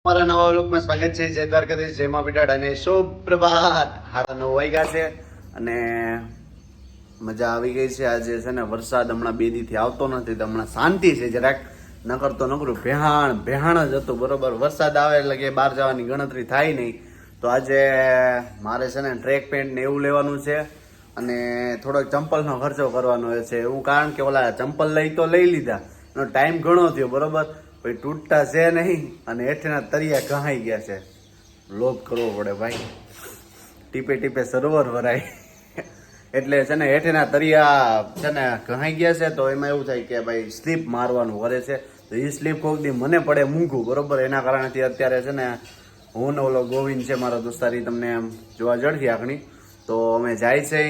મારા નવા વ્લોગમાં સ્વાગત છે. જય દ્વારકાધીશ, જય મા બેટાડ અને શુભ પ્રભાત. 9:30 વાગ્યા છે અને મજા આવી ગઈ છે. આજે છે ને વરસાદ હમણાં 2 દીથી આવતો નથી, તો હમણાં શાંતિ છે જરાક. નકર તો નકરું ભેહાણ જ હતું. બરોબર, વરસાદ આવે એટલે કે બહાર જવાની ગણતરી થાય નહીં. તો આજે મારે છે ને ટ્રેક પેન્ટ ને એવું લેવાનું છે અને થોડોક ચંપલનો ખર્ચો કરવાનો છે. એવું કારણ કે ઓલા ચંપલ લઈ લીધા, એનો ટાઈમ ઘણો થયો. બરોબર, ભાઈ તૂટતા છે નહીં અને હેઠના તરિયા ઘહાઈ ગયા છે. લોભ કરવો પડે ભાઈ, ટીપે ટીપે સરોવર ભરાય. એટલે છે ને હેઠના તરિયા છે ને ઘહાઈ ગયા છે. તો એમાં એવું થાય કે ભાઈ સ્લીપ મારવાનું કરે છે. તો એ સ્લીપ કોક દી મને પડે મૂંઘું. બરોબર, એના કારણથી અત્યારે છે ને હું ને ઓલો ગોવિંદ છે મારો દોસ્તારી, તમને જોવા જડથી આખણી. તો અમે જાય છે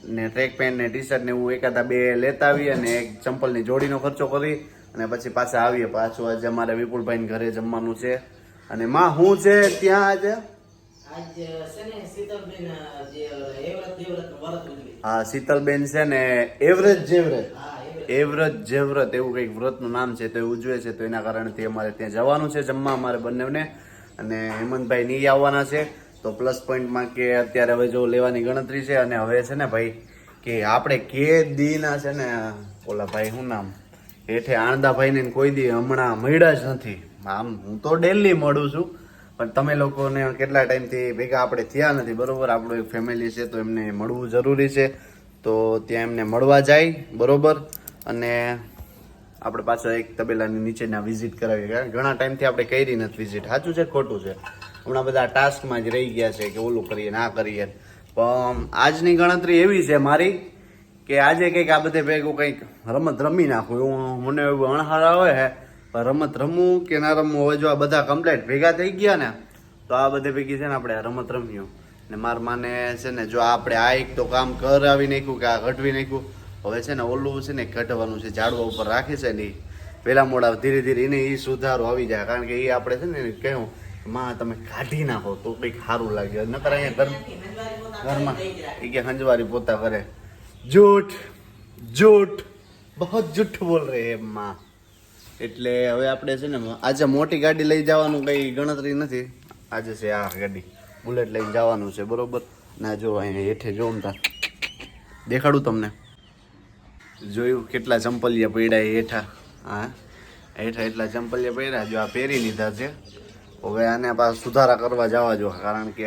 ને ટ્રેક પેન્ટ ને ટી શર્ટ ને એવું એકાદા 2 લેતા આવીએ અને એક ચંપલની જોડીનો ખર્ચો કરી અને પછી પાછા આવીએ. પાછું આજે અમારે વિપુલભાઈ ઘરે જમવાનું છે. અને માં હું છે ત્યાં હા, શીતલબેન છે ને એવરેજ જેવરત એવું કંઈક વ્રતનું નામ છે, તો એ ઉજવે છે. તો એના કારણથી અમારે ત્યાં જવાનું છે જમવા અમારે બંનેને. અને હેમંતભાઈ નહીં આવવાના છે. તો પ્લસ પોઈન્ટમાં કે અત્યારે હવે જો લેવાની ગણતરી છે. અને હવે છે ને ભાઈ કે આપણે કે દીના છે ને ઓલા ભાઈ શું નામ હેઠે આણંદાભાઈ ને કોઈ દી હમણાં મળ્યા જ નથી. આમ હું તો ડેલી મળું છું, પણ તમે લોકોને કેટલા ટાઈમથી ભેગા આપણે થયા નથી. બરોબર, આપણું એક ફેમિલી છે તો એમને મળવું જરૂરી છે. તો ત્યાં એમને મળવા જાય. બરોબર, અને આપણે પાછો એક તબેલાની નીચેના વિઝિટ કરાવીએ. કારણ ઘણા ટાઈમથી આપણે કરી નથી વિઝિટ. સાચું છે ખોટું છે? હમણાં બધા ટાસ્કમાં જ રહી ગયા છે કે ઓલું કરીએ ના કરીએ. પણ આજની ગણતરી એવી છે મારી કે આજે કંઈક આ બધે ભેગું કંઈક રમત રમી નાખું એવું મને એવું અણહાર આવે છે. પણ રમત રમવું કે ના રમવું, હવે જો આ બધા કમ્પ્લેટ ભેગા થઈ ગયા ને તો આ બધે ભેગી છે ને આપણે રમત રમ્યું. ને મારા માને છે ને જો આપણે આ એક તો કામ કરાવી નાખ્યું કે આ ઘટવી નાખ્યું. હવે છે ને ઓલું છે ને ઘટવાનું છે, ઝાડવા ઉપર રાખે છે ને પેલા મોડા ધીરે ધીરે એને એ સુધારો આવી જાય. કારણ કે એ આપણે છે ને કહ્યું માં તમે કાઢી નાખો તો કંઈક સારું લાગે. નકર અહીંયા ઘરમાં એ કે હંજવારી પોતા કરે. જૂઠ બહુ જૂઠ બોલ રહે હે માં. એટલે હવે આપણે છે ને આજે મોટી ગાડી લઈ જવાનું કઈ ગણતરી નથી. આજે છે આ ગાડી બુલેટ લઈને જવાનું છે. બરોબર, ના જો અહીંયા હેઠે જોઉં તા દેખાડું તમને. જોયું કેટલા ચંપલિયા પડ્યા હેઠા? હા, હેઠા એટલા ચંપલિયા પડ્યા. જો આ પહેરી લીધા છે. હવે આને પાછા સુધારા કરવા જવા જો, કારણ કે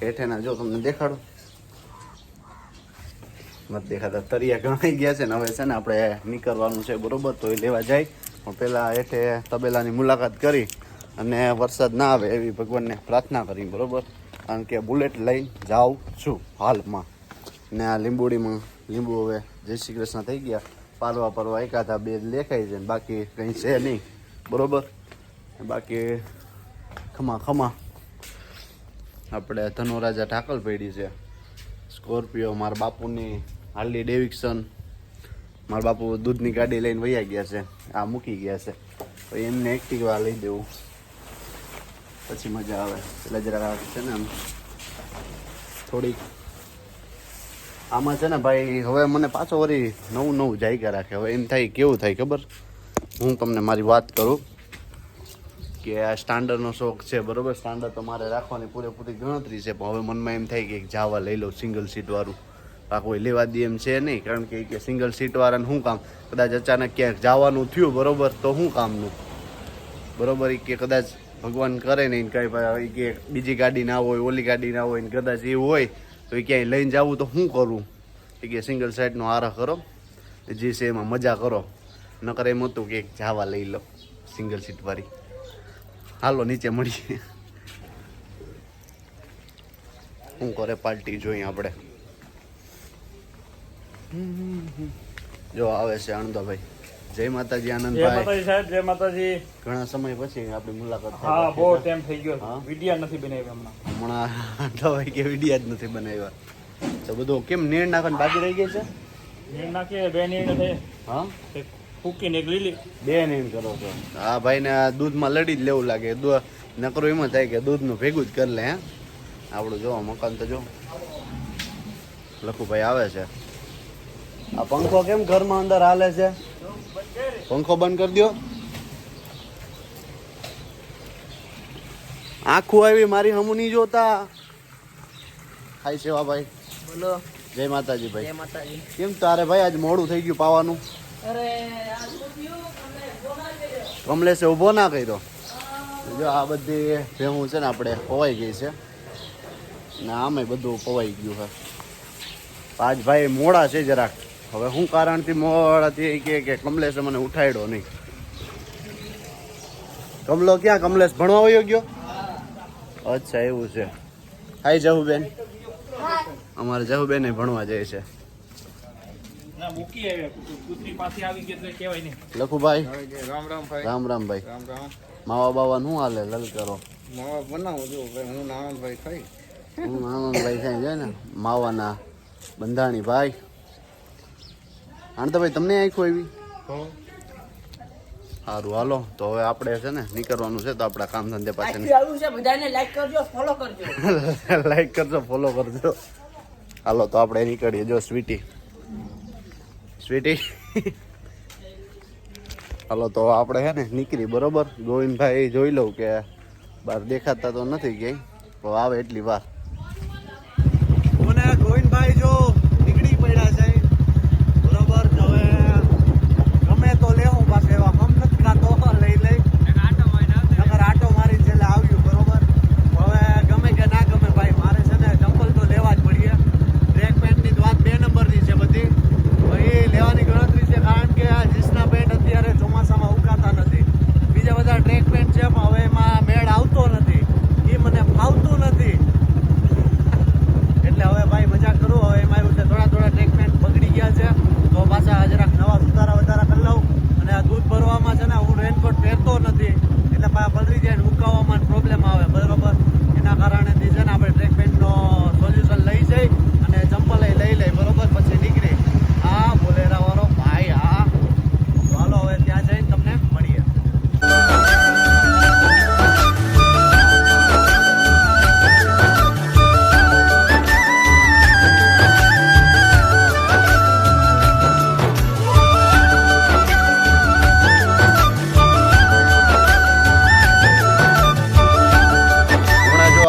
હેઠેના જો તમને દેખાડું નથી દેખાતા તરિયા ગણાઈ ગયા છે ને. હવે છે ને આપણે નીકળવાનું છે. બરોબર, તો એ લેવા જાય. પણ પહેલાં હેઠે તબેલાની મુલાકાત કરી અને વરસાદ ના આવે એવી ભગવાનને પ્રાર્થના કરી. બરોબર, કારણ કે બુલેટ લઈને જાઉં છું હાલમાં. ને આ લીંબોડીમાં લીંબુ હવે જય શ્રી કૃષ્ણ થઈ ગયા. પારવા એકાદા 2 દેખાય છે, બાકી કંઈ છે નહીં. બરોબર, બાકી ખમા આપણે ધનોરાજા ઠાકલ પડી છે. સ્કોર્પિયો મારા બાપુની હાર્લી ડેવિડસન. મારા બાપુ દૂધની ગાડી લઈને વયા ગયા છે, આ મૂકી ગયા છે. તો એમને એક્ટિવા લઈ દેવું પછી મજા આવે. એટલે જરા છે ને આમ થોડીક આમાં છે ને ભાઈ હવે મને પાછો વળી નવું જાયગા રાખે. હવે એમ થાય કેવું થાય ખબર? હું તમને મારી વાત કરું કે આ સ્ટાન્ડર્ડનો શોખ છે. બરોબર, સ્ટાન્ડર્ડ તો મારે રાખવાની પૂરેપૂરી ગણતરી છે. પણ હવે મનમાં એમ થાય કે જાવા લઈ લો સિંગલ સીટવાળું. આ કોઈ લેવા દે એમ છે નહીં, કારણ કે સિંગલ સીટવાળાને શું કામ? કદાચ અચાનક ક્યાંક જવાનું થયું બરોબર તો શું કામનું? બરોબર, કે કદાચ ભગવાન કરે નહીં કંઈ કે બીજી ગાડી ના હોય, ઓલી ગાડી ના હોય ને કદાચ એવું હોય તો એ ક્યાંય લઈને જવું તો શું કરું? કે સિંગલ સાઈડનો આરા કરો, જે છે એમાં મજા કરો. નકર એમ હતું કે જાવા લઈ લો સિંગલ સીટવાળી. હાલો નીચે મળીએ. શું કરે પાર્ટી જોઈએ આપણે. જો આવે છે આનંદાભાઈ. જય માતાજી આનંદભાઈ. સાહેબ જય માતાજી. ઘણા સમય પછી આપણી મુલાકાત થઈ. હા, બહુ ટાઈમ થઈ ગયો. વિડિયા નથી બનાવ્યા હમણાં આનંદાભાઈ કે વિડિયા જ નથી બનાવ્યા. તો બધું કેમ નીણ નાખવાની બાકી રહી ગઈ છે? નીણ નાખીએ 2 નીણ થઈ. હા, એક ફૂકીને એક લીલી. 2 નીણ કરો છો? હા ભાઈ ને દૂધમાં લડી જ લેવું લાગે. નકરું એમ થાય કે દૂધનું ભેગું જ કરી લે. હે આપણું જો મકાન તો જો લખુભાઈ આવે છે. આ પંખો કેમ ઘરમાં અંદર હાલે છે? પંખો બંધ કરી દો. આખું આવી મારી હમું નહીં જોતા. હાય સેવાભાઈ, બોલો. જય માતાજી ભાઈ. જય માતાજી. કેમ તારે ભાઈ આજ મોડું થઈ ગયું પાવાનું? અરે આ શું થયું? મને બોલા કર્યો. કમલેશે ઊભો ના કર્યો. જો આ બધી ભેહું છે ને આપણે પવાઈ ગઈ છે ને આમે બધું પવાઈ ગયું છે. આજ ભાઈ મોડા છે જરાક. હવે શું કારણથી મોડાથી કે કમલેશે મને ઉઠાડ્યો નહીં. કમલો ક્યાં? કમલેશ ભણવા વયો ગયો? અચ્છા એવું છે. હાય જહુબેન. અમારે જહુબેન ભણવા જાય છે. ના મૂકી આવ્યા કૂતરી પાસે આવી ગઈ એટલે કહેવાય નહીં. લખુભાઈ રામ રામ ભાઈ. રામ રામ ભાઈ. રામ રામ. માવા બાવા શું હાલે? લલ કરો. માવા બનાવું છું ભાઈ. હું આનંદભાઈ ખાઈ. હું આનંદભાઈ થાય છે ને માવાના બંધાણી ભાઈ. આણંદભાઈ તમને આખું એવી સારું હાલો તો હવે આપણે છે ને નીકળવાનું છે તો આપણા કામ ધંધે પાસે આજથી આવ્યું છે, બધાને લાઈક કરજો, ફોલો કરજો. લાઈક કરજો, ફોલો કરજો. હાલો તો આપણે નીકળીએ. જો સ્વીટી સ્વીટી હાલો તો આપણે છે ને નીકળી બરોબર. ગોવિંદભાઈ જોઈ લઉં કે બહાર દેખાતા તો નથી ક્યાંય, તો આવે એટલી વાર. મને ગોવિંદભાઈ જો નીકળી પડ્યા છે બરોબર. હવે ગમે તો લેવું પાસે એવા મમ નથી ખાતો લઈ લઈ નકર આટો મારી છેલ્લે આવ્યું બરોબર. હવે ગમે કે ના ગમે ભાઈ મારે છે ને ચંપલ તો લેવા જ પડીએ. ટ્રેક પેન્ટની વાત 2 નંબરની છે બધી, એ લેવાની ગણતરી છે કારણ કે આ જીન્સના પેન્ટ અત્યારે ચોમાસામાં ઉકાતા નથી. બીજા બધા ટ્રેક પેન્ટ છે પણ હવે એમાં મેળ આવતો નથી, એ મને ફાવતું નથી. એટલે હવે ભાઈ મજાક કરું. હવે એમાં એવું છે થોડા ટ્રેક પેન્ટ બગડી ગયા છે તો પાછા જરાક નવા સુધારા વધારા કરી લઉં. અને આ દૂધ ભરવામાં છે ને હું રેનકોટ પહેરતો નથી એટલે પાછા પલરી જાય મુકાવવામાં પ્રોબ્લેમ આવે બરોબર. એના કારણેથી છે ને આપણે ટ્રેક પેન્ટનો સોલ્યુશન લઈ જઈ અને ચંપલ લઈ લઈ બરોબર. પછી નીકળી હા બોલેરા વાળો ભાઈ. હા તો હાલો હવે ત્યાં જઈને તમને મળીએ.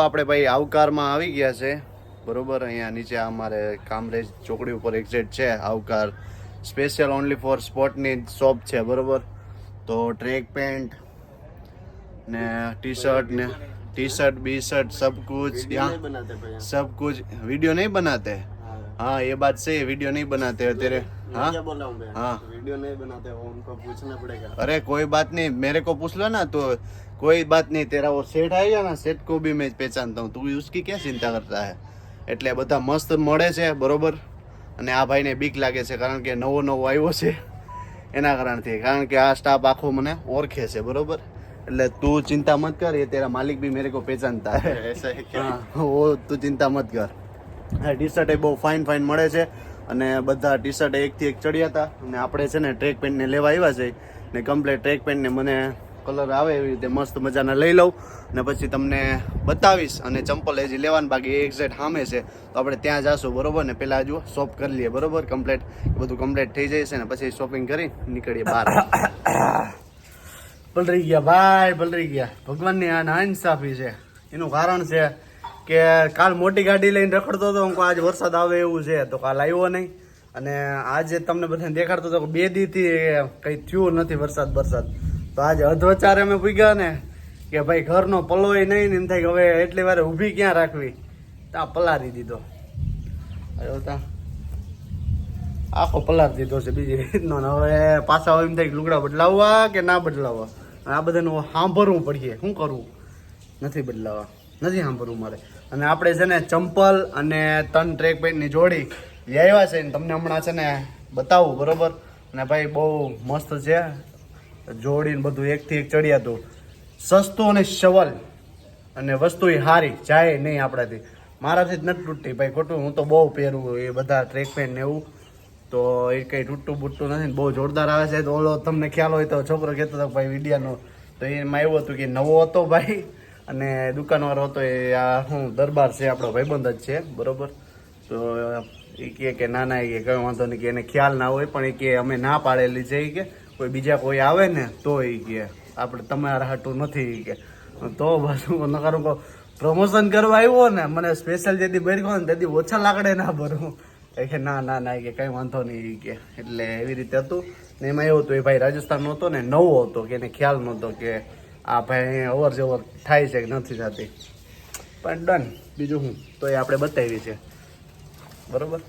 આપણે ભાઈ આવકારમાં આવી ગયા છે બરોબર. અહીંયા નીચે અમારે કામરેજ ચોકડી ઉપર એક્ઝેક્ટ છે આવકાર. સ્પેશિયલ ઓનલી ફોર સ્પોર્ટની શોપ છે બરોબર. તો ટ્રેક પેન્ટ ને टी शर्ट बी शर्ट सब कुछ यहाँ सब कुछ वीडियो नहीं बनाते. हाँ ये बात सही है, वीडियो नहीं बनाते हैं तेरे. हाँ हाँ वीडियो नहीं बनाते हो, उनको पूछना पड़ेगा. अरे कोई बात नहीं, मेरे को पूछ लो ना तो कोई बात नहीं. तेरा वो सेट आएगा ना, सेट को भी मैं पहचानता हूँ, તું उसकी क्या चिंता करता है. એટલે બધા મસ્ત મળે છે બરોબર. અને આ ભાઈને બીક લાગે છે કારણ કે નવો આવ્યો છે એના કારણથી. કારણ કે આ સ્ટાફ આખો મને ઓળખે છે બરોબર. એટલે તું ચિંતા મત કર, ये तेरा मालिक भी मेरे को पहचानता है. ऐसा है क्या? हाँ वो તું ચિંતા મત કર. હા ટી શર્ટ એ બહુ ફાઇન મળે છે અને બધા ટી શર્ટ એકથી એક ચડ્યા હતા. અને આપણે છે ને ટ્રેક પેન્ટને લેવા આવ્યા છે ને કમ્પ્લીટ ટ્રેક પેન્ટને મને કલર આવે એવી રીતે મસ્ત મજાના લઈ લઉં ને પછી તમને બતાવીશ. અને ચંપલ હજી લેવાનું બાકી એક્ઝેક્ટ સામે છે તો આપણે ત્યાં જાશું બરોબર. ને પહેલાં હજુ શોપ કરી લઈએ બરોબર. કમ્પ્લીટ બધું કમ્પ્લીટ થઈ જાય છે ને પછી શોપિંગ કરી નીકળીએ બહાર. પલરી ગયા ભાઈ, પલરી ગયા. ભગવાનની આ નાઇન્સાફી છે. એનું કારણ છે કે કાલ મોટી ગાડી લઈને રખડતો હતો હું, આજ વરસાદ આવે એવું છે તો કાલ આવ્યો નહીં. અને આજે તમને બધાને દેખાડતો હતો કે 2 દીથી કંઈ થયું નથી વરસાદ. તો આજે અધવચારે અમે પૂગ્યા ને કે ભાઈ ઘરનો પલોય નહીં ને એમ થાય કે હવે એટલી વાર ઊભી ક્યાં રાખવી, ત્યાં પલારી દીધો. આખો પલારી દીધો છે બીજી રીતનો. હવે પાછા એમ થાય કે લુગડા બદલાવવા કે ના બદલાવવા. આ બધાનું સાંભળવું પડીએ. શું કરવું? નથી બદલાવા, નથી સાંભળવું મારે. અને આપણે છે ને ચંપલ અને 3 ટ્રેક પેન્ટની જોડી આવ્યા છે ને તમને હમણાં છે ને બતાવું બરોબર. અને ભાઈ બહુ મસ્ત છે જોડીને બધું એકથી એક ચડ્યા હતું. સસ્તું અને સવલ અને વસ્તુ એ સારી જાય નહીં આપણાથી. મારાથી જ નથી તૂટતી ભાઈ ખોટું. હું તો બહુ પહેરું એ બધા ટ્રેક પેન્ટ ને એવું, તો એ કંઈ તૂટતું બૂટતું નથી ને બહુ જોરદાર આવે છે. તો ઓલો તમને ખ્યાલ હોય તો છોકરો કહેતો હતો ભાઈ વિડીયાનો, તો એમાં એવું હતું કે નવો હતો ભાઈ અને દુકાનવાળો હતો એ આ શું દરબાર છે આપણો ભાઈબંધ જ છે બરોબર. તો એ કહે કે ના એ કંઈ વાંધો નહીં, કે એને ખ્યાલ ના હોય પણ એ કે અમે ના પાડેલી છે. એ કે કોઈ બીજા કોઈ આવે ને તો એ કે આપણે તમારા હાટું નથી કે તો બસ હું નકારું કહું પ્રમોશન કરવા આવ્યો ને મને સ્પેશિયલ જેથી ભર્યો ને તેથી ઓછા લાકડે ના ભરું એ કે ના ના ના કે કંઈ વાંધો નહીં કે એટલે એવી રીતે હતું ને એમાં એવું હતું એ ભાઈ રાજસ્થાનનો હતો ને નવો હતો કે એને ખ્યાલ નહોતો કે આ ભાઈ અવર જવર થાય છે કે નથી થતી પણ ડન બીજું હું તો એ આપણે બતાવી છે બરોબર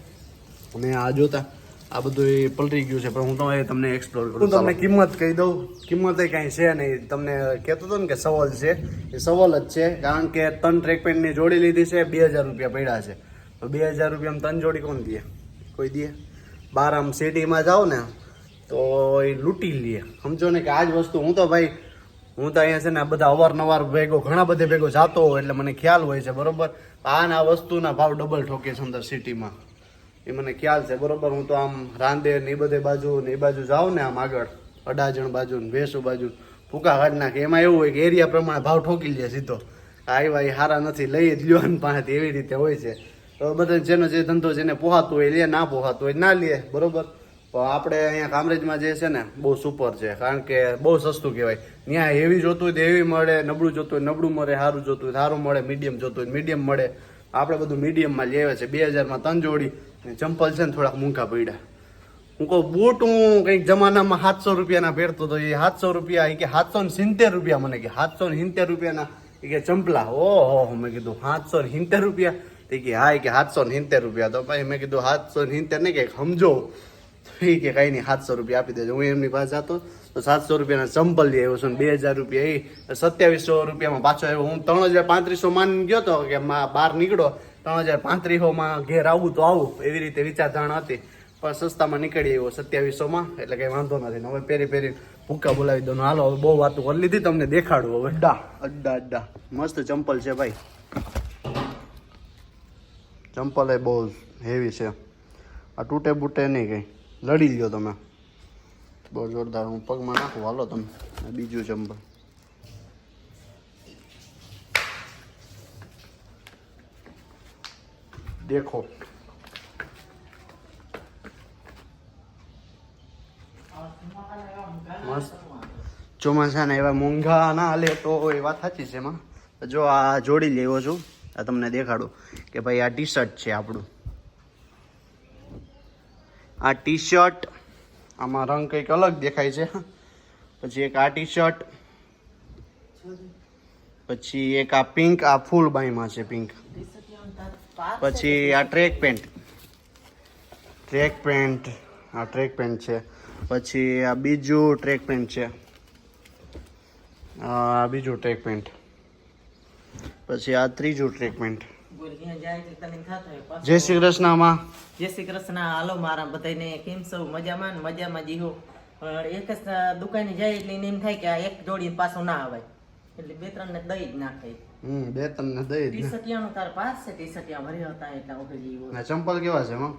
અને આ જોતા આ બધું એ પલટી ગયું છે પણ હું તો તમને એક્સપ્લોર કરું તમને કિંમત કહી દઉં કિંમત એ કાંઈ છે નહીં તમને કહેતો હતો ને કે સવાલ છે એ સવાલ જ છે કારણ કે 3 ટ્રેક પેન્ટની જોડી લીધી છે 2000 રૂપિયા પડ્યા છે તો 2000 રૂપિયામાં 3 જોડી કોણ દે કોઈ દે બહાર આમ સિટીમાં જાઓ ને તો એ લૂંટી લે સમજો ને કે આ જ વસ્તુ હું તો ભાઈ હું તો અહીંયા છે ને બધા અવારનવાર ભેગો ઘણા બધે ભેગો જાતો હોય એટલે મને ખ્યાલ હોય છે બરોબર આ વસ્તુના ભાવ ડબલ ઠોકે છે અંદર સિટીમાં એ મને ખ્યાલ છે બરોબર હું તો આમ રાંદેર ને એ બધે બાજુ ને એ બાજુ જાઉં ને આમ આગળ અડાજણ બાજુ ને ભેસુ બાજુ ભૂકા કાઢ નાખે એમાં એવું હોય કે એરિયા પ્રમાણે ભાવ ઠોકી લે સીધો આવ્યા એ સારા નથી લઈ જ લ્યો ને પાસેથી એવી રીતે હોય છે તો બધા જેનો જે ધંધો જેને પોહાતું હોય લે ના પોહાતું હોય ના લે બરોબર તો આપણે અહીંયા કામરેજમાં જે છે ને બહુ સુપર છે કારણ કે બહુ સસ્તું કહેવાય ત્યાં હેવી જોતું હોય તો હેવી મળે નબળું જોતું હોય નબળું મળે સારું જોતું હોય સારું મળે મીડિયમ જોતું હોય મીડિયમ મળે આપણે બધું મીડિયમમાં લેવે છે 2000માં 3 જોડી ચંપલ છે ને થોડાક મૂંઘા પડ્યા હું કહું બૂટ હું કંઈક જમાનામાં 700 રૂપિયાના પહેરતો હતો એ 700 રૂપિયા એ કે 770 રૂપિયા મને કે 770 રૂપિયાના એ કે ચંપલા ઓહો મેં કીધું 770 રૂપિયા એ કે હા એ કે 770 રૂપિયા તો ભાઈ મેં કીધું 770 નહીં કે સમજો એ કે કાંઈ નહીં 700 રૂપિયા આપી દેજો હું એમની પાસે જતો તો 700 રૂપિયાના ચંપલ લઈ આવ્યો છું 2000 રૂપિયા એ 2700 રૂપિયામાં પાછો આવ્યો હું 3500 માની ગયો તો કે બહાર નીકળો 3500માં ઘેર આવું તો આવું એવી રીતે વિચારધારણા હતી પણ સસ્તામાં નીકળી આવ્યો 2700માં એટલે કંઈ વાંધો નથી હવે પહેરી ભૂક્કા બોલાવી દો હાલો હવે બહુ વાતો કરી લીધી તમને દેખાડું હવે અડ્ડા મસ્ત ચંપલ છે ભાઈ ચંપલ એ બહુ હેવી છે આ તૂટે બૂટે નહીં કંઈ લડી લ્યો તમે બહુ જોરદાર હું પગમાં નાખું હાલો તમે બીજું ચંપલ દેખો મસ્ત ચોમાસાના એવા મોંઘા ના હાલે તો એ વાત સાચી છે એમાં જો આ જોડી લેવો છું આ તમને દેખાડું કે ભાઈ આ ટી શર્ટ છે આપણું આ ટી શર્ટ આમાં રંગ કંઈક અલગ દેખાય છે પછી એક આ ટી શર્ટ પછી એક આ પિંક આ ફૂલ બાઈમાં છે પિંક પછી આ ટ્રેક પેન્ટ આ ટ્રેક પેન્ટ છે પછી આ બીજું ટ્રેક પેન્ટ છે આ બીજું ટ્રેક પેન્ટ પછી આ ત્રીજું ટ્રેક પેન્ટ જય શ્રી કૃષ્ણમાં જય શ્રી કૃષ્ણ હાલો મારા બધાને કેમ છો મજામાં જીવો એક જ દુકાને જાય એટલે એને એમ થાય કે આ એક જોડી પાછો ના આવાય એટલે 2-3 ને દઈ જ નાખે 2-3 ને દઈ ટી શર્ટિયાનું તાર પાસ છે ટી શર્ટિયા ભરી હતા એટલે ઓકે જીવો ના ચંપલ કેવા છે માં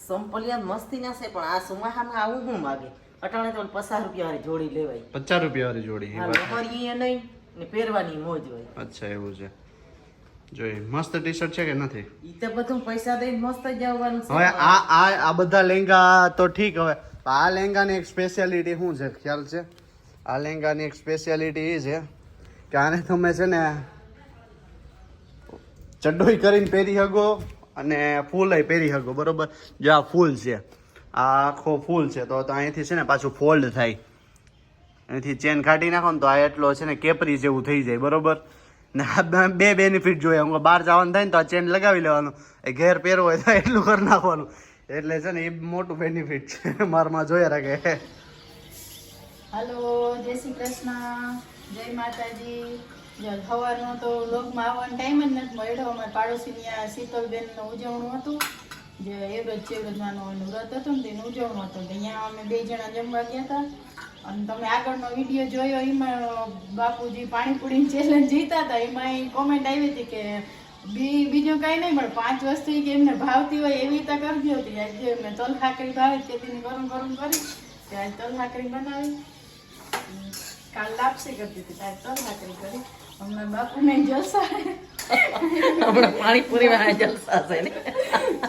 સંપલિયા મસ્તી ના છે પણ આ સુમાહામાં આવું હું માગે અટાણે તો 50 રૂપિયા વાળી જોડી લેવાય 50 રૂપિયા વાળી જોડી હા લોહરી એ નહીં ને પહેરવાની મોજ હોય અચ્છા એવું છે જોઈ મસ્ત ટી શર્ટ છે કે નથી ઈ તો બધું પૈસા દઈને મસ્ત જ આવવાનું છે હવે આ બધા લહેંગા તો ઠીક હવે આ લહેંગાની એક સ્પેશિયાલિટી શું છે ખ્યાલ છે આ લહેંગાની એક સ્પેશિયાલિટી એ છે કે આને તમે છે ને ચડ્ડોઈ કરીને પહેરી શકો અને ફૂલ પહેરી શકો બરોબર જો આ ફૂલ છે આ આખો ફૂલ છે તો અહીંથી છે ને પાછું ફોલ્ડ થાય અહીંથી ચેન કાઢી નાખો ને તો આ એટલો છે ને કેપરી જેવું થઈ જાય બરોબર ને આ બે બેનિફિટ જોઈએ હું બહાર જવાનું થાય ને તો આ ચેન લગાવી લેવાનું એ ઘેર પહેરવો હોય તો એટલું કરી નાખવાનું એટલે છે ને એ મોટું બેનિફિટ છે મારમાં જોયા રાખે હાલો જય શ્રી કૃષ્ણ જય માતાજી સવારનો તો લોકમાં આવવાનો ટાઈમ જ નથી મળ્યો અમારે પાડોશીની આ શીતલબેનનું ઉજવણું હતું જે એવરેજ ચેવરજમાનું વ્રત હતું ને તેનું ઉજવણું હતું અહીંયા અમે 2 જણા જમવા ગયા હતા અને તમે આગળનો વિડીયો જોયો એમાં બાપુજી પાણીપુરીની ચેલેન્જ જીતા હતા એમાં કોમેન્ટ આવી હતી કે બીજું કાંઈ નહીં પણ 5 વસ્તુ કે એમને ભાવતી હોય એવી રીતે કરજો હતી આજે એમને તલ ખાકરી ભાવે તેથી ગરમ કરી ત્યારે તલ ખાકરી બનાવી કાલ લાપસી કરતી હતી ત્યારે તલ ખાકરી કરી હમણાં બાપુને જલસા હમણાં પાણીપુરી માં જલસા છે ને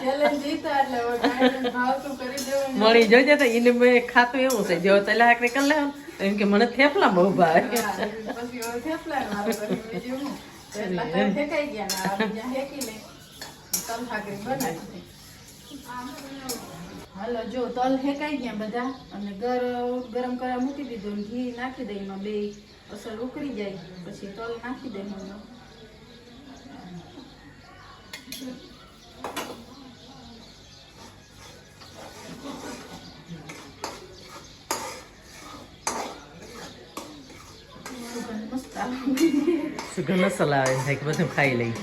ચેલેન્જ જીતા એટલે હવે કાંઈ ભાવતું કરી દેવું ને. મળી જોજે તો એને મેં ખાતું એવું છે જો તલા હાકરી કરી લે એમ કે મને થેપલા બહુ ભાવે પછી હવે થેપલા મારે પછી બીજું હું. થેપલા તો ફેંકાઈ ગયા ને આ બીજા ફેંકી લે તલ ભાખરી બનાવી દે. હાલો જો તલ ફેંકાઈ ગયા બધા અને ગરમ કરવા મૂકી દીધું ને ઘી નાખી દઈ એમાં બે અસર ઉકળી જાય પછી તલ નાખી દે મને. મસ્ત આવે. સુગંધ મસાલા આવે થાય કે બધું ખાઈ લઈ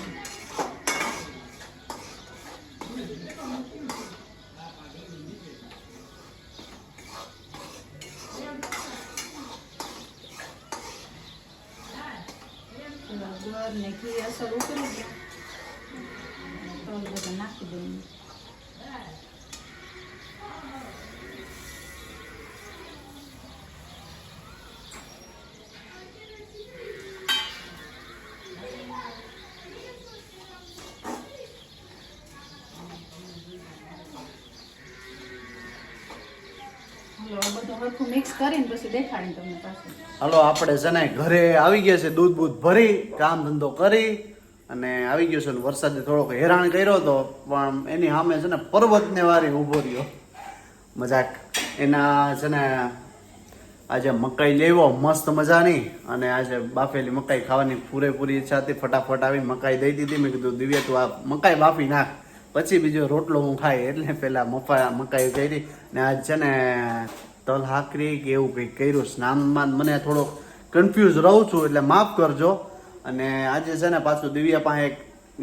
ગર ને ઘી અસર ઉકળી ગયા તલ બધા નાખી દઉં. બધું હરખું મિક્સ કરીને પછી દેખાડી તમને પાછું. હાલો આપણે છે ને ઘરે આવી ગયા છે દૂધ બૂધ ભરી કામ ધંધો કરી અને આવી ગયો છે ને વરસાદે થોડોક હેરાન કર્યો હતો પણ એની સામે છે ને પર્વતને વારી ઊભો રહ્યો મજાક એના છે ને આજે મકાઈ લેવો મસ્ત મજાની અને આજે બાફેલી મકાઈ ખાવાની પૂરેપૂરી ઈચ્છા હતી ફટાફટ આવી મકાઈ દઈ દીધી મેં કીધું દિવ્યા તું આ મકાઈ બાફી નાખ પછી બીજો રોટલો હું ખાઈ એટલે પેલા મકાઈ કરી ને આજ છે ને તલ હાકરી કે એવું કંઈક કર્યું સ્નાનમાં મને થોડોક કન્ફ્યુઝ રહું છું એટલે માફ કરજો અને આજે છે ને પાછું દિવ્યા પાસે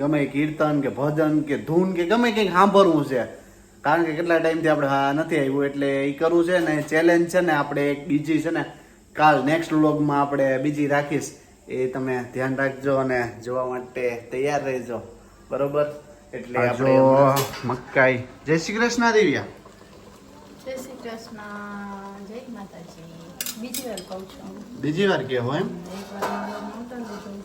ગમે કીર્તન કે ભજન કે ધૂન કે ગમે કંઈક સાંભળવું છે કારણ કે કેટલા ટાઈમથી આપણે હા નથી આવ્યું એટલે એ કરવું છે ને ચેલેન્જ છે ને આપણે એક બીજી છે ને કાલ નેક્સ્ટ વ્લોગમાં આપણે બીજી રાખીશ એ તમે ધ્યાન રાખજો અને જોવા માટે તૈયાર રહેજો બરોબર એટલે આપણે મકાઈ જય શ્રી કૃષ્ણ દિવ્યા જય શ્રી કૃષ્ણ જય માતાજી. બીજી વાર કહું છું બીજી વાર કેવો એમ એક વાર મોટો લીધું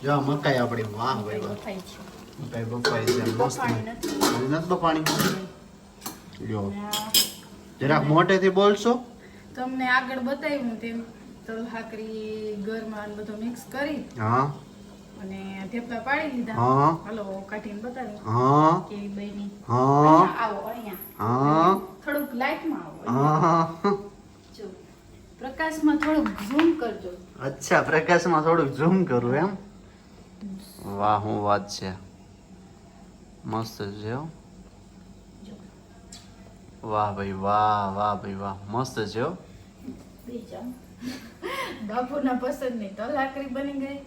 જો મકાઈ આપણી વાહ ભાઈ વાહ બફાઈ છે. મકાઈ બફાઈ છે મસ્ત પાણી નથી. નથી તો પાણી જો અને આ જરાક મોટેથી બોલશો તમને આગળ બતાવ્યું તેમ તલ હાકરી ગરમાં બધું મિક્સ કરી હા અને થેપલા પાડી દીધા. હા. હાલો કાઢીને બતાવ્યું હા કેવી બની. હા અહીંયા આવો અહીંયા હા થોડુંક લાઈટમાં આવો હા જો પ્રકાશમાં થોડુંક ઝૂમ કરજો. અચ્છા પ્રકાશમાં થોડુંક ઝૂમ કરું એમ વાહ હું વાત છે મસ્ત છે હો. વાહ ભાઈ વાહ ભાઈ વાહ મસ્ત છે હો. બીજા બાપુના પસંદની તલ હાકરી બની ગઈ.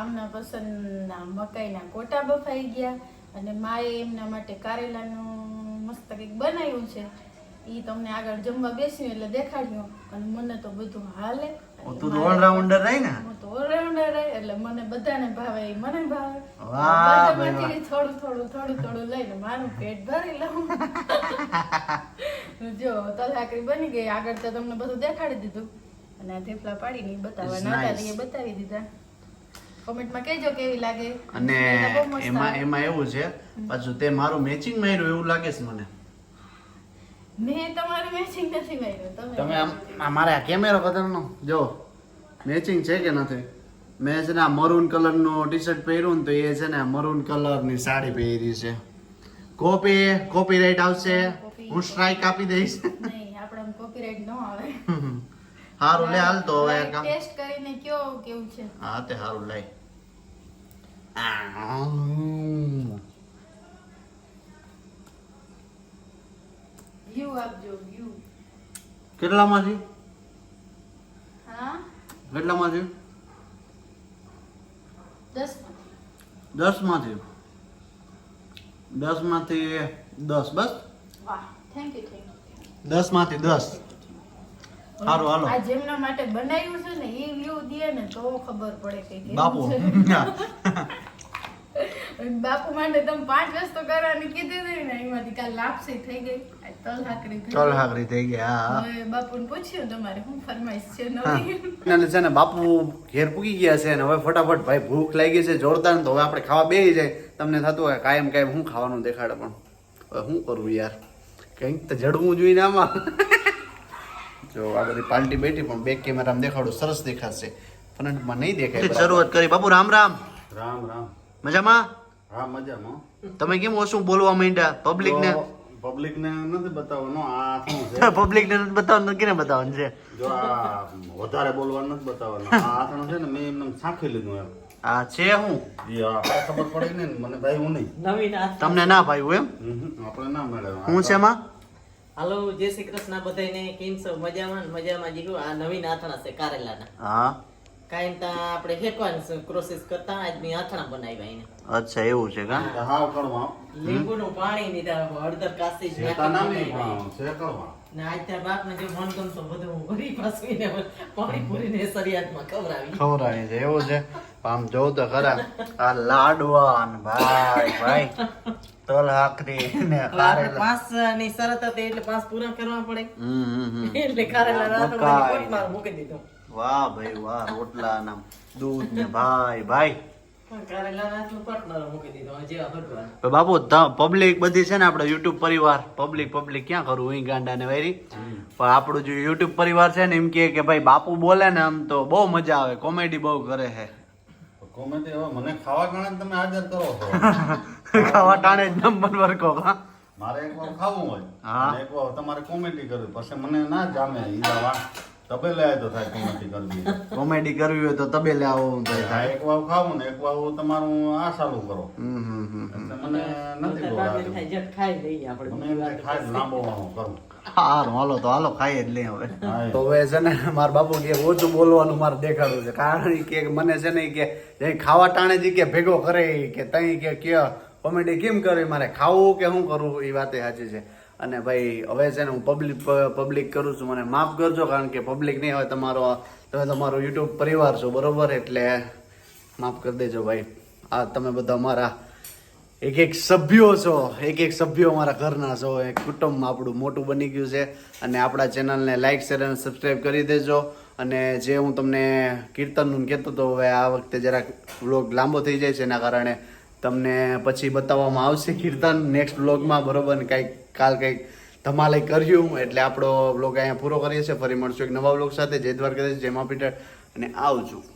આમના પસંદના મકાઈના કોટા બફાઈ ગયા અને માએ એમના માટે કારેલાનું મસ્ત કંઈક બનાવ્યું છે. એ તમને આગળ જમવા બેસ્યું એટલે દેખાડ્યું અને મને તો બધું હાલે. તું ઓલરાઉન્ડર રહી ને હું તો ઓલરાઉન્ડર રહી એટલે મને બધાને ભાવે એ મને ભાવે. વાહ બધામાંથી થોડું લઈને મારું પેટ ભરી લઉં. જો તલ હાકરી બની ગઈ આગળ તો તમને બધું દેખાડી દીધું અને આ થેપલા પાડીને બતાવવાના હતા એટલે એ બતાવી દીધા. કોમેન્ટમાં કહેજો કેવી લાગે. અને બહુ મસ્ત એમાં આવે. એમાં એવું છે પાછું તે મારું મેચિંગ માર્યું એવું લાગે છે મને મેં તમારું મેચિંગ નથી માર્યું. તમે આમ મારે આ કેમેરો બદલનો જો મેચિંગ છે કે નથી મેં છે ને આ મરૂન કલરનું ટી શર્ટ પહેર્યું ને તો એ છે ને મરૂન કલરની સાડી પહેરી છે કોપીરાઇટ આવશે હું સ્ટ્રાઇક આપી દઈશ નહીં આપણે કોપીરાઇટ ન આવે. સારું લે હાલ તો હવે કામ ટેસ્ટ કરીને કયો કેવું છે. હા તે સારું લઈ વ્યૂ આપજો વ્યૂ. કેટલામાંથી હા કેટલામાંથી 10 માંથી. 10 માંથી 10 બસ વાહ થેન્ક યુ 10 માંથી 10 સારું હાલો આ જેમના માટે બનાવ્યું છે ને એ વ્યૂ દે ને તો ખબર પડે કે કેવું બાપુ છે. બાપુ માટે તમે 5 વસ્તુ કરવાની કીધી હતી ને એમાંથી કાલ લાપસી થઈ ગઈ આ તલ હાકરી થઈ ચલ ગઈ. હાકરી થઈ ગયા હવે બાપુને પૂછ્યું તમારે શું ફરમાઈશ છે નવી એટલે છે ને બાપુ ઘેર પૂગી ગયા છે ને હવે ફટાફટ ભાઈ ભૂખ લાગી છે જોરદાર ને તો હવે આપણે ખાવા બેસી જાય. તમને થતું હોય કાયમ શું ખાવાનું દેખાડે પણ હવે શું કરવું યાર કંઈક તો જડવું જોઈએ ને આમાં. જો આ બધી પાર્ટી બેઠી પણ બેક કેમેરામાં દેખાડું સરસ દેખાશે ફ્રન્ટમાં નહીં દેખાય. શરૂઆત કરી બાપુ. રામ રામ. રામ રામ. મજામાં? હા મજામાં. તમે કેમ ઓછું બોલવા માંડ્યા પબ્લિક ને? પબ્લિક ને નથી બતાવવાનું આ શું છે પબ્લિક ને નથી બતાવવાનું, કેને બતાવવાનું છે? જો આ વધારે બોલવાનું નથી બતાવવાનું. આ આથણ છે ને મેં એમને સાંખી લીધું એમ. આ છે હું ઈ આ ખબર પડી ને મને ભાઈ હું નહીં. નવીન આથણા. તમને ના ભાઈ એમ આપણે ના મળે. હું છે એમાં? હાલો જય શ્રી કૃષ્ણ બધાને. કેમ છો? મજામાં ને? મજામાં જીગો. આ નવીન આથણા છે કારેલાના. હા કાયમ તા આપણે હેકવાની કોશિશ કરતા આજ મેં આથણા બનાવ્યા એને. અચ્છા એવું છે કા? હાવ કડવા. લીંબુનું પાણી નીધા હળદર કાસી જ શેતા ના નાખીને નહીં બનાવ્યા. પણ છે કડવા. ને આજ ત્યાં બાપને જે મન ગમતો બધું હું ઘડી પાછું પાણી પૂરીને સરિયાતમાં ખવડાવી. ખવડાવી છે એવું છે. આમ જોઉં તો ખરા આ લાડવા ને ભાઈ ભાઈ તલ હાકરી ને હવે આપણે કારેલા. 5 ની શરત હતી એટલે 5 પૂરા કરવા પડે. હમ. એટલે કારેલા રાતોડી મકાઈ. કોટમાં મૂકી દીધો. વાહ ભાઈ વાહ. રોટલા ના દૂધ ને ભાઈ ભાઈ. કારેલા રાતનું કોટમાં મૂકી દીધો. હવે જેવા ભગવાન. તો બાપુ પબ્લિક બધી છે ને આપણે યુટ્યુબ પરિવાર પબ્લિક ક્યાં કરું અહીં ગાંડા ને વેરી. પણ આપણું જે યુટ્યુબ પરિવાર છે ને એમ કે ભાઈ બાપુ બોલે ને આમ તો બહુ મજા આવે, કોમેડી બહુ કરે છે. કોમેડી હવે મને ખાવા ગણે તમે હાજર કરો છો. ખાવા ટાણે જ નંબર વર્કો હા. મારે એક વાર ખાવું હોય હા. અને એક વાર તમારે કોમેડી કરવી પછી મને ના જામે ઈ દવા તબેલા તો થાય કોમેડી કરવી. કોમેડી કરવી હોય તો તબેલે આવું હા, થાય. એક વાર ખાવું ને એક વાર તમારું આ ચાલુ કરો હમ. એટલે મને નથી તો બાપને થાય, બોલાતું. જટ ખાઈ લઈએ આપણે. મને એમ થાય ખાસ લાંબો કરું. હારું હાલો તો હાલો ખાઈ જ લઈએ હવે. હા, તો હવે છે ને મારા બાપુ કે ઓછું બોલવાનું મારે દેખાડવું છે. કારણ ઈ કે મને છે ને ઈ કે જઈ ખાવા ટાણે જ ઈ કે ભેગો કરે ઈ કે તઈ કે કોમેડી કેમ કરવી, મારે ખાવું કે શું કરવું એ વાતે સાચી છે. અને ભાઈ હવે છે ને હું પબ્લિક કરું છું, મને માફ કરજો કારણ કે પબ્લિક નહીં હોય તમે તમારો યુટ્યુબ પરિવાર છો બરોબર, એટલે માફ કરી દેજો ભાઈ. આ તમે બધા મારા એક સભ્યો છો, એક સભ્યો અમારા ઘરના છો. એક કુટુંબ આપણું મોટું બની ગયું છે. અને આપણા ચેનલને લાઈક શેર અને સબસ્ક્રાઈબ કરી દેજો. અને જે હું તમને કીર્તનનું કહેતો હતો હવે આ વખતે જરાક વ્લોગ લાંબો થઈ જાય છે એના કારણે તમને પછી બતાવવામાં આવશે કીર્તન નેક્સ્ટ વ્લોગમાં બરોબર ને. કાલ કંઈક ધમાલ કર્યું એટલે આપણો વ્લોગ અહીંયા પૂરો કરીએ છીએ. ફરી મળશું એક નવા વ્લોગ સાથે. જય દ્વારકાધીશ, જય મા પીટર અને આવજો.